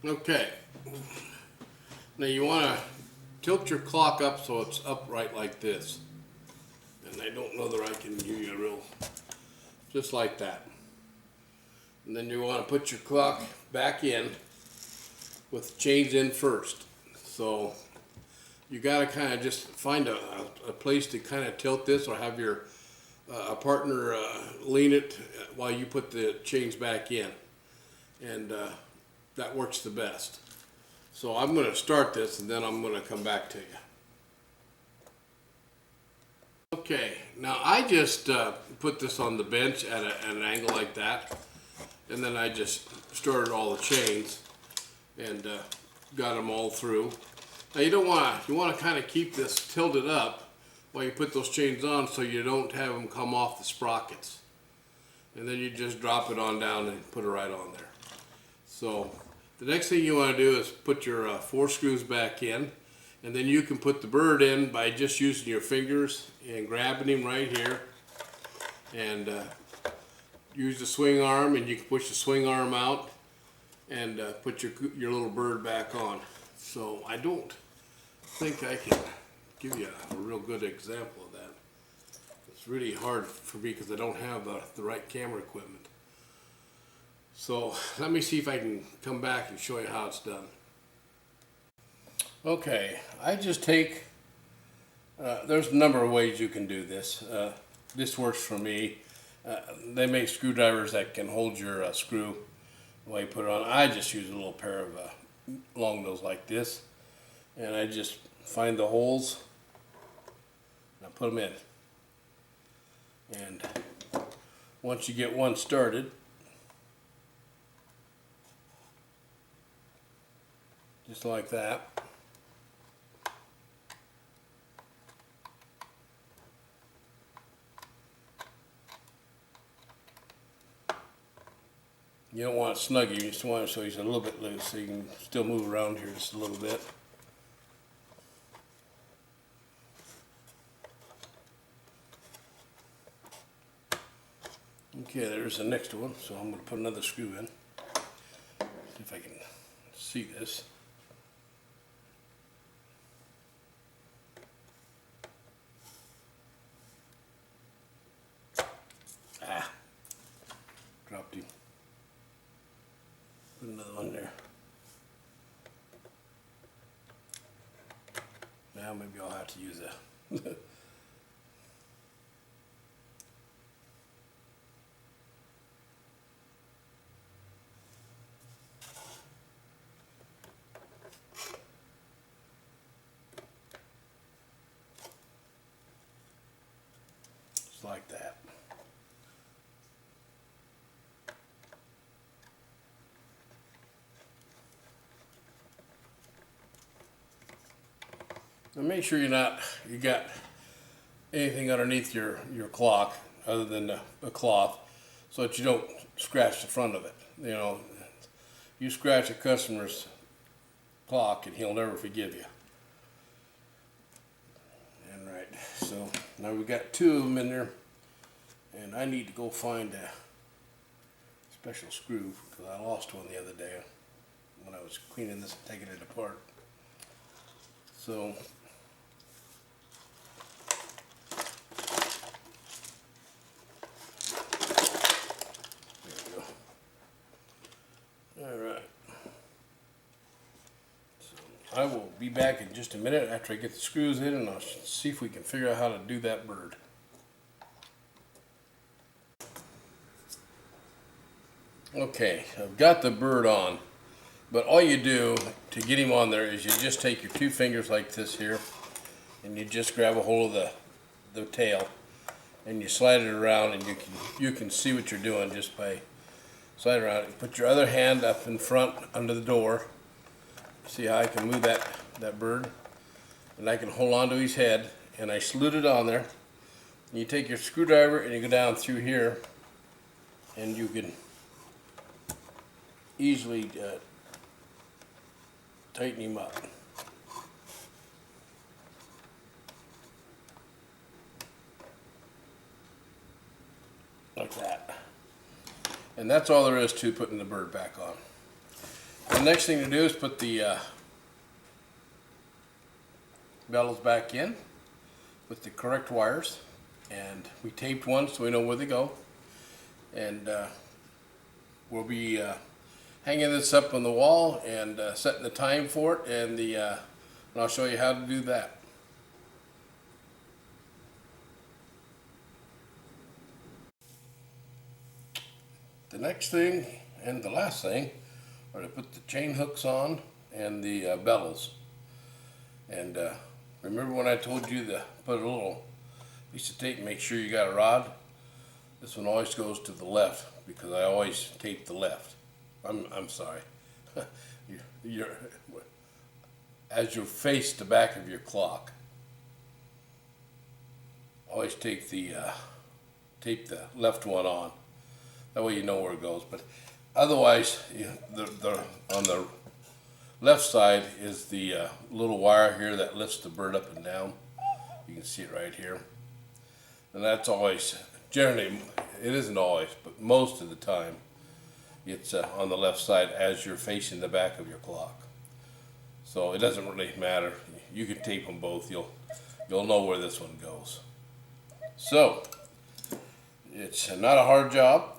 Okay, now you want to tilt your clock up so it's upright like this. And I don't know that I can give you a real, just like that. And then you want to put your clock back in with the chains in first. So you got to kind of just find a place to kind of tilt this, or have your a partner lean it while you put the chains back in. And that works the best. So I'm going to start this and then I'm going to come back to you. Okay, now I just put this on the bench at an angle like that, and then I just started all the chains and got them all through. Now you want to kind of keep this tilted up while you put those chains on, so you don't have them come off the sprockets. And then you just drop it on down and put it right on there. So the next thing you want to do is put your 4 screws back in, and then you can put the bird in by just using your fingers and grabbing him right here, and use the swing arm, and you can push the swing arm out and put your little bird back on. So I don't think I can give you a real good example of that. It's really hard for me because I don't have the right camera equipment. So let me see if I can come back and show you how it's done. Okay, I just take, there's a number of ways you can do this. This works for me. They make screwdrivers that can hold your screw while you put it on. I just use a little pair of long nose like this, and I just find the holes and I put them in. And once you get one started, just like that, you don't want it snug, you just want it so he's a little bit loose, so you can still move around here just a little bit. Okay, there's the next one, so I'm going to put another screw in. See if I can see this. Dropped him. Put another one there. Now maybe I'll have to use a just like that. Now make sure you got anything underneath your clock other than a cloth, so that you don't scratch the front of it. You know, you scratch a customer's clock and he'll never forgive you. And right, so now we've got 2 of them in there, and I need to go find a special screw because I lost one the other day when I was cleaning this and taking it apart. So I will be back in just a minute after I get the screws in, and I'll see if we can figure out how to do that bird. Okay, I've got the bird on, but all you do to get him on there is you just take your 2 fingers like this here, and you just grab a hold of the tail, and you slide it around, and you can see what you're doing just by sliding around. You put your other hand up in front under the door. See how I can move that bird, and I can hold on to his head, and I slid it on there. And you take your screwdriver and you go down through here, and you can easily tighten him up. Like that. And that's all there is to putting the bird back on. The next thing to do is put the bellows back in with the correct wires, and we taped one so we know where they go, and we'll be hanging this up on the wall and setting the time for it, and I'll show you how to do that. The next thing and the last thing are to put the chain hooks on and the bellows. And remember when I told you to put a little piece of tape and make sure you got a rod? This one always goes to the left because I always tape the left. I'm sorry. you're as you face the back of your clock, always tape the left one on. That way you know where it goes. But otherwise, on the left side is the little wire here that lifts the bird up and down. You can see it right here. And that's always, generally, it isn't always, but most of the time, it's on the left side as you're facing the back of your clock. So it doesn't really matter. You can tape them both. You'll know where this one goes. So it's not a hard job.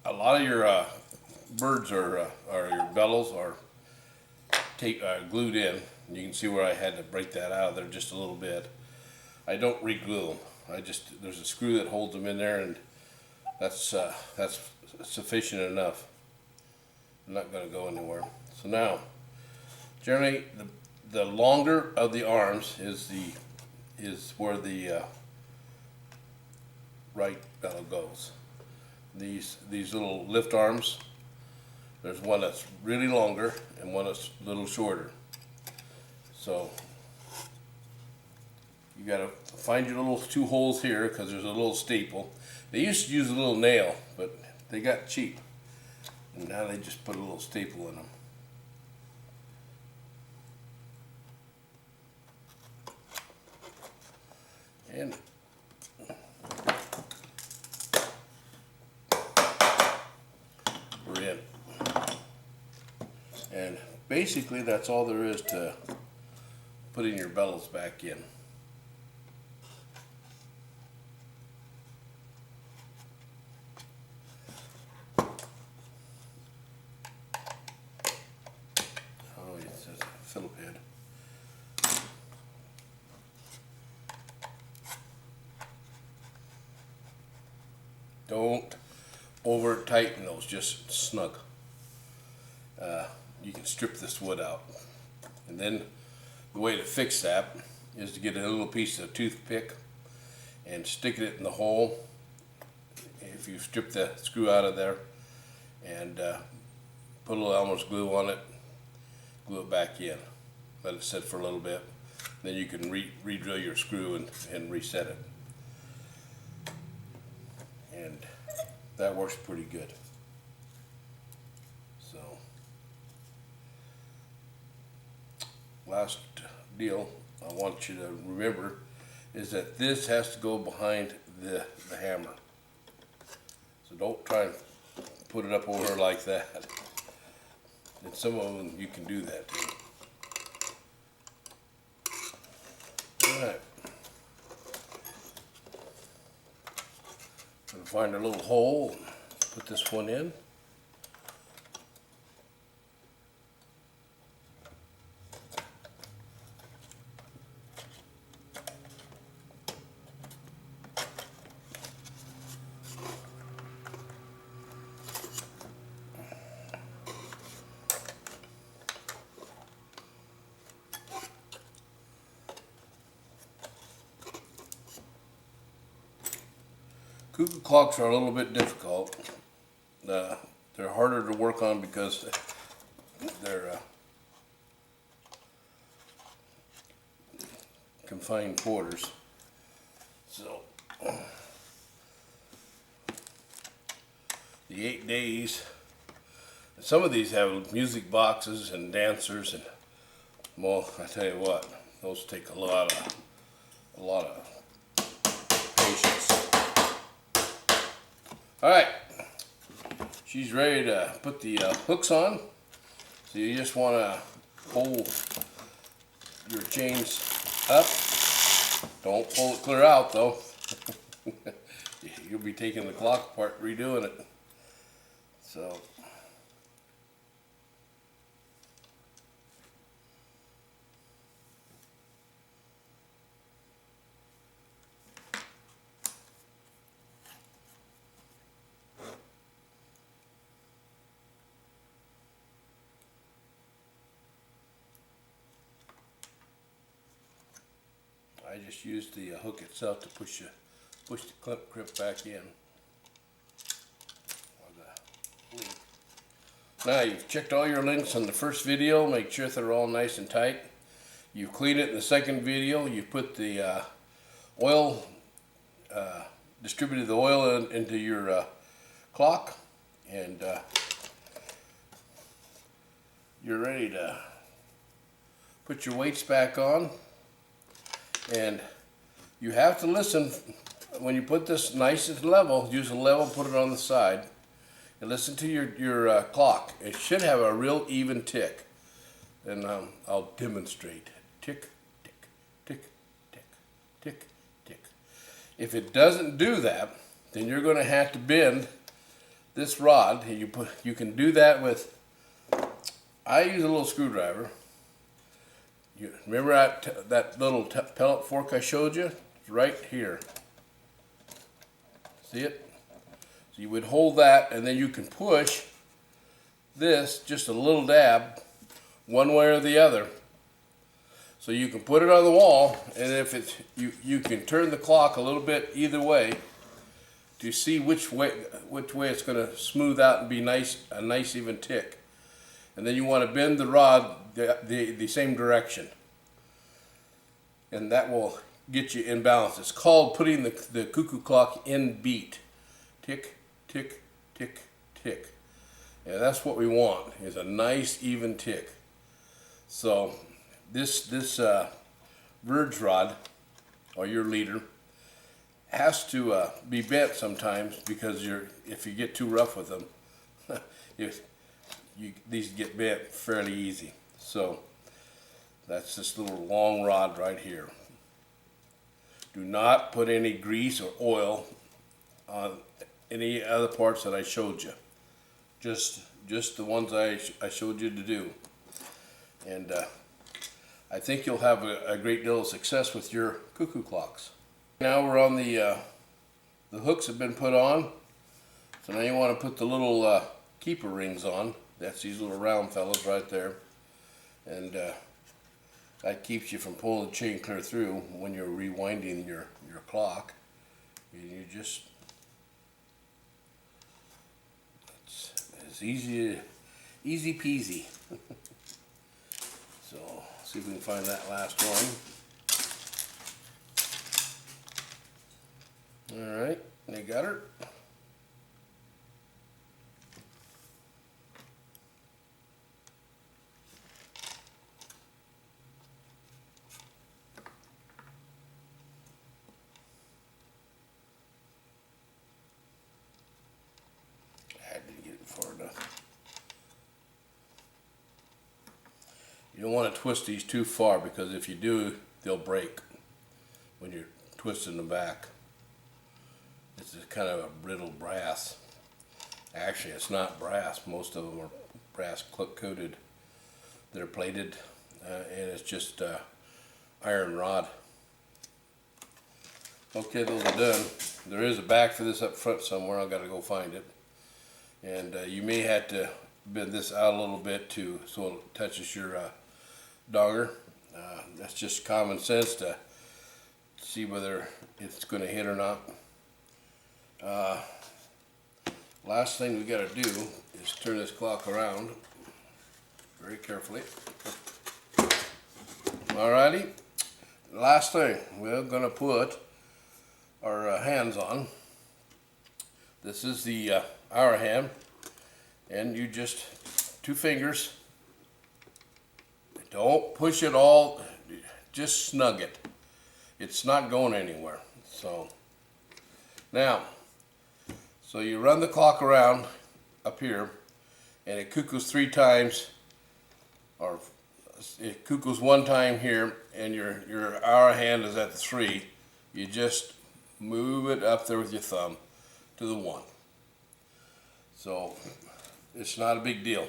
A lot of your birds or your bellows are glued in. You can see where I had to break that out of there just a little bit. I don't re-glue them. There's a screw that holds them in there, and that's sufficient enough. I'm not going to go anywhere. So now, generally, the longer of the arms is where the right bellow goes. These little lift arms, there's one that's really longer and one that's a little shorter. So you got to find your little two holes here because there's a little staple. They used to use a little nail, but they got cheap, and now they just put a little staple in them. And we're in. And basically that's all there is to putting your bellows back in. Oh, it says Phillip head. Don't over tighten those, just snug. You can strip this wood out. And then the way to fix that is to get a little piece of toothpick and stick it in the hole. If you strip the screw out of there, and put a little Elmer's glue on it, glue it back in. Let it sit for a little bit. Then you can re-drill your screw and reset it. And that works pretty good. So, last deal I want you to remember is that this has to go behind the hammer. So don't try and put it up over like that. And some of them you can do that too. Alright. Gonna find a little hole and put this one in. Cuckoo clocks are a little bit difficult. They're harder to work on because they're confined quarters. So the 8 days, some of these have music boxes and dancers, and well, I tell you what, those take a a lot of patience. All right, she's ready to put the hooks on. So you just want to pull your chains up. Don't pull it clear out though. You'll be taking the clock apart, redoing it. So I just used the hook itself to push the clip back in. Now you've checked all your links on the first video, make sure they're all nice and tight. You clean it in the second video, you put the oil, distributed the oil into your clock, and you're ready to put your weights back on. And you have to listen when you put this nice and level. Use a level, put it on the side, and listen to your clock. It should have a real even tick. And I'll demonstrate. Tick, tick, tick, tick, tick, tick. If it doesn't do that, then you're going to have to bend this rod. You can do that with. I use a little screwdriver. You remember that little pellet fork I showed you? It's right here. See it? So you would hold that, and then you can push this just a little dab one way or the other. So you can put it on the wall, and if it's you can turn the clock a little bit either way to see which way it's going to smooth out and be a nice even tick. And then you want to bend the rod the same direction, and that will get you in balance. It's called putting the cuckoo clock in beat. Tick, tick, tick, tick. And that's what we want, is a nice even tick. So this verge rod, or your leader, has to be bent sometimes, because if you get too rough with them, these get bent fairly easy. So that's this little long rod right here. Do not put any grease or oil on any other parts that I showed you. Just the ones I showed you to do. And I think you'll have a great deal of success with your cuckoo clocks. Now we're on the hooks have been put on. So now you want to put the little keeper rings on. That's these little round fellows right there. And that keeps you from pulling the chain clear through when you're rewinding your clock. And you just, it's easy peasy. So see if we can find that last one. All right, they got her. You don't want to twist these too far, because if you do, they'll break when you're twisting them back. This is kind of a brittle brass. Actually, it's not brass. Most of them are brass coated. They're plated, and it's just iron rod. Okay, those are done. There is a back for this up front somewhere. I've got to go find it. And you may have to bend this out a little bit so it touches your dogger. That's just common sense to see whether it's going to hit or not. Last thing we got to do is turn this clock around very carefully. Alrighty, last thing, we're going to put our hands on. This is the hour hand, and you just 2 fingers. Don't push it all, just snug it. it's not going anywhere. So now, so you run the clock around up here, and it cuckoos 3 times, or it cuckoos 1 time here, and your hour hand is at the 3. You just move it up there with your thumb to the 1. So it's not a big deal.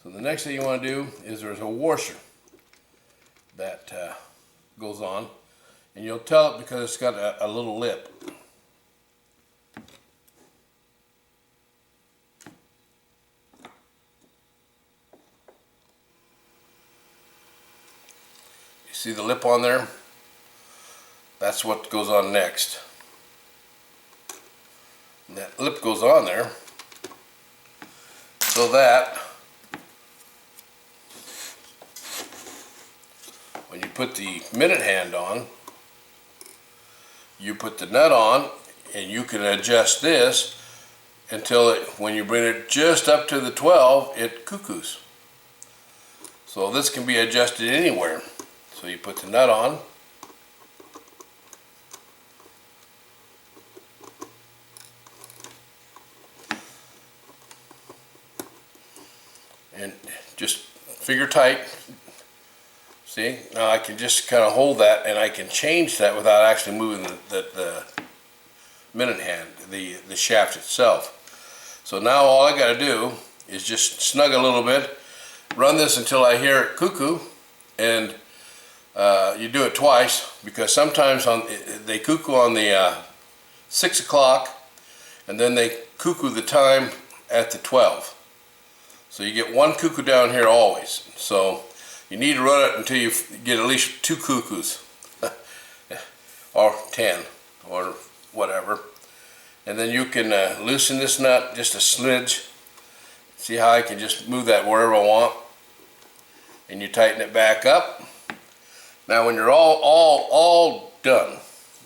So the next thing you want to do is there's a washer that goes on, and you'll tell it because it's got a little lip. You see the lip on there? That's what goes on next. And that lip goes on there so that when you put the minute hand on, you put the nut on, and you can adjust this until when you bring it just up to the 12, it cuckoos. So this can be adjusted anywhere. So you put the nut on, and just figure tight. See, now I can just kind of hold that, and I can change that without actually moving the minute hand, the shaft itself. So now all I got to do is just snug a little bit, run this until I hear it cuckoo, and you do it twice, because sometimes they cuckoo on the 6 o'clock, and then they cuckoo the time at the 12. So you get 1 cuckoo down here always. So you need to run it until you get at least 2 cuckoos, or 10, or whatever. And then you can loosen this nut just a smidge. See how I can just move that wherever I want, and you tighten it back up. Now when you're all done,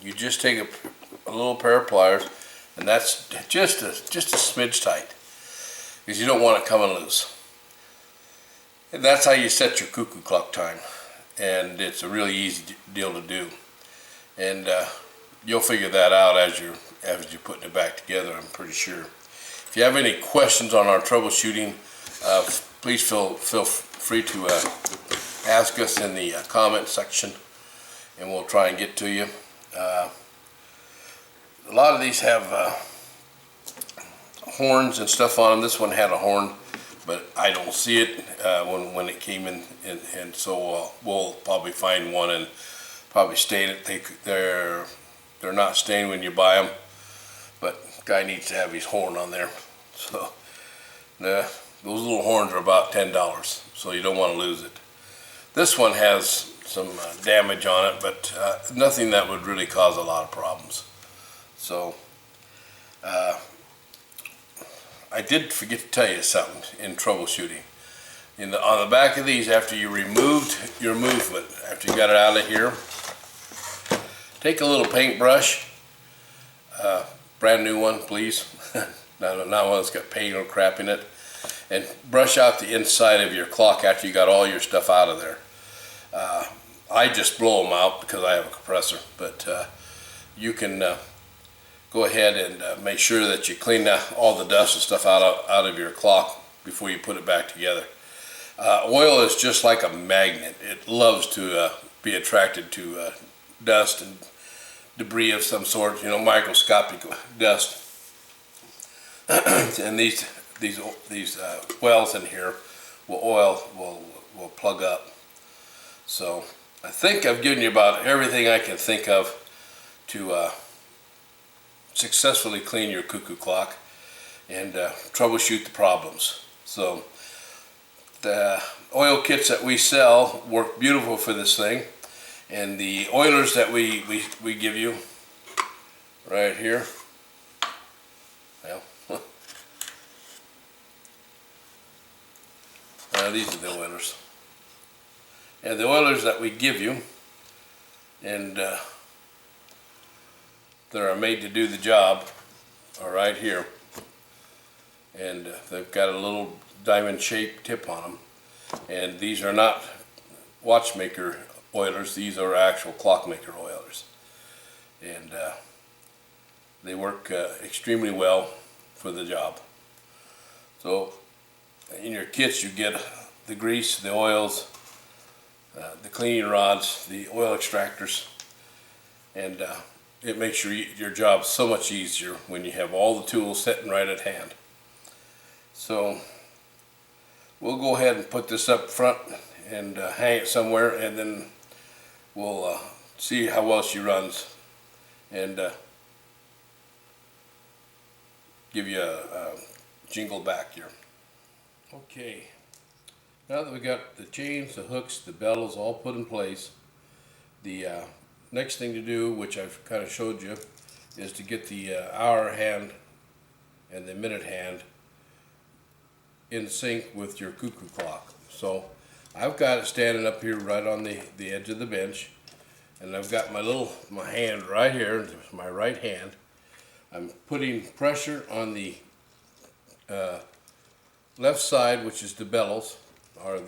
you just take a little pair of pliers, and that's just a smidge tight, because you don't want it coming loose. And that's how you set your cuckoo clock time, and it's a really easy deal to do. And you'll figure that out as you're putting it back together, I'm pretty sure. If you have any questions on our troubleshooting, please feel free to ask us in the comment section, and we'll try and get to you. A lot of these have horns and stuff on them. This one had a horn, but I don't see it when it came in, and so we'll probably find one and probably stain it. They're not stained when you buy them, but guy needs to have his horn on there. So those little horns are about $10, so you don't want to lose it. This one has some damage on it, but nothing that would really cause a lot of problems. So I did forget to tell you something in troubleshooting. On the back of these, after you removed your movement, after you got it out of here, take a little paintbrush, brand new one, please. not one that's got paint or crap in it, and brush out the inside of your clock after you got all your stuff out of there. I just blow them out because I have a compressor, but you can go ahead and make sure that you clean all the dust and stuff out of your clock before you put it back together. Oil is just like a magnet. It loves to be attracted to dust and debris of some sort, microscopic dust. And these wells in here will plug up. So I think I've given you about everything I can think of to successfully clean your cuckoo clock and troubleshoot the problems. So the oil kits that we sell work beautiful for this thing, and the oilers that we give you right here, well, these are the oilers. And the oilers that we give you, and that are made to do the job, are right here. And they've got a little diamond shaped tip on them. And these are not watchmaker oilers. These are actual clockmaker oilers, and they work extremely well for the job. So in your kits you get the grease, the oils, the cleaning rods, the oil extractors, and it makes your job so much easier when you have all the tools sitting right at hand. So we'll go ahead and put this up front and hang it somewhere, and then we'll see how well she runs and give you a jingle back here. Okay, now that we got the chains, the hooks, the bellows all put in place, the next thing to do, which I've kind of showed you, is to get the hour hand and the minute hand in sync with your cuckoo clock. So I've got it standing up here right on the edge of the bench, and I've got my hand right here, my right hand. I'm putting pressure on the left side, which is the bellows, or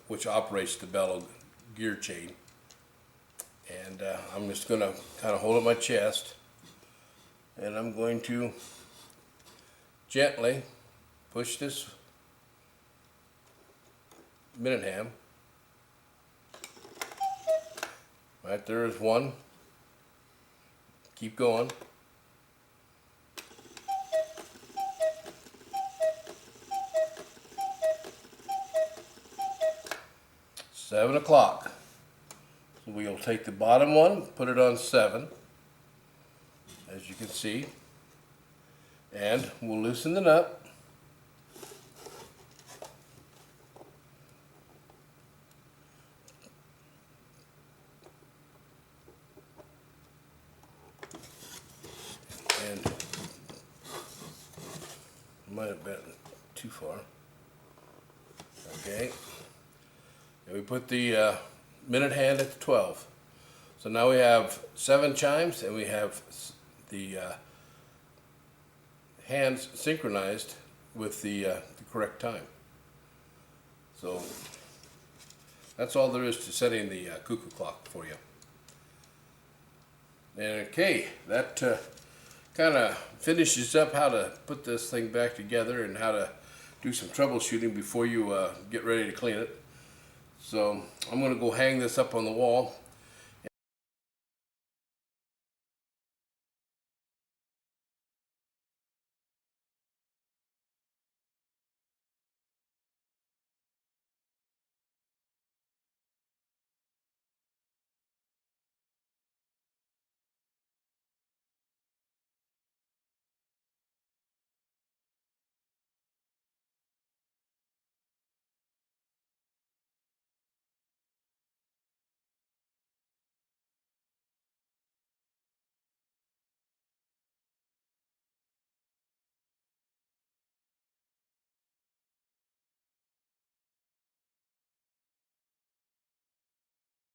which operates the bellow gear chain. And I'm just going to kind of hold at my chest, and I'm going to gently push this minute hand. Right there is one. Keep going. Seven o'clock. So we'll take the bottom one, put it on 7, as you can see, and we'll loosen the nut. And might have been too far. Okay. And we put the minute hand at 12. So now we have 7 chimes, and we have the hands synchronized with the correct time. So that's all there is to setting the cuckoo clock for you. And okay, that kind of finishes up how to put this thing back together and how to do some troubleshooting before you get ready to clean it. So I'm going to go hang this up on the wall